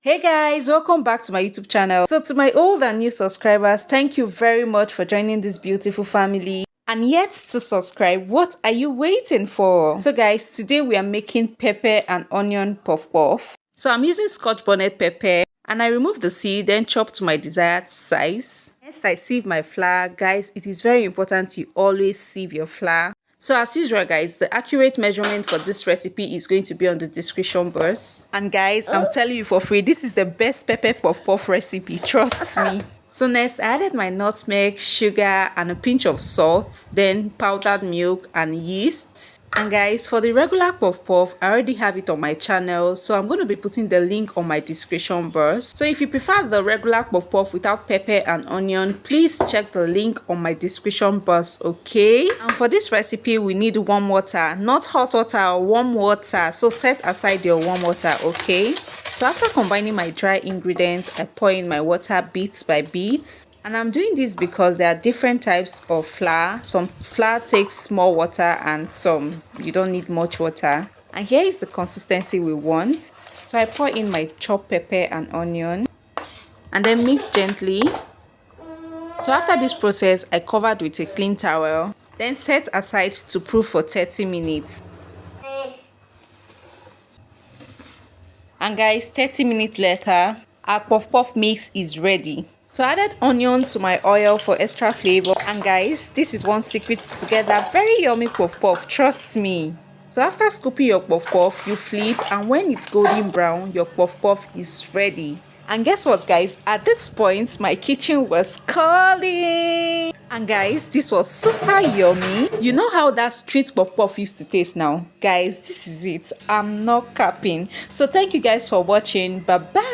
Hey guys, welcome back to my YouTube channel. So to my old and new subscribers, thank you very much for joining this beautiful family. And yet to subscribe, what are you waiting for? So guys, today we are making pepper and onion puff puff. So I'm using Scotch bonnet pepper and I remove the seed, then chop to my desired size. Next, I sieve my flour. Guys, it is very important you always sieve your flour. So as usual guys, the accurate measurement for this recipe is going to be on the description box. And guys, I'm telling you for free, this is the best pepper puff puff recipe, trust me. So next, I added my nutmeg, sugar, and a pinch of salt, then powdered milk and yeast. And guys, for the regular puff puff, I already have it on my channel, so I'm going to be putting the link on my description box. So if you prefer the regular puff puff without pepper and onion, please check the link on my description box, okay? And for this recipe, we need warm water, not hot water or warm water. So set aside your warm water, okay? So after combining my dry ingredients, I pour in my water bit by bit. And I'm doing this because there are different types of flour. Some flour takes more water and some you don't need much water. And here is the consistency we want. So I pour in my chopped pepper and onion and then mix gently. So after this process, I covered with a clean towel, then set aside to proof for 30 minutes. And guys, 30 minutes later, our puff puff mix is ready. So I added onion to my oil for extra flavor. And guys, this is one secret to get that very yummy puff puff, trust me. So after scooping your puff puff, you flip, and when it's golden brown, your puff puff is ready. And guess what guys, at this point my kitchen was calling. And guys, this was super yummy. You know how that street puff puff used to taste now? Guys, this is it. I'm not capping. So thank you guys for watching. Bye bye.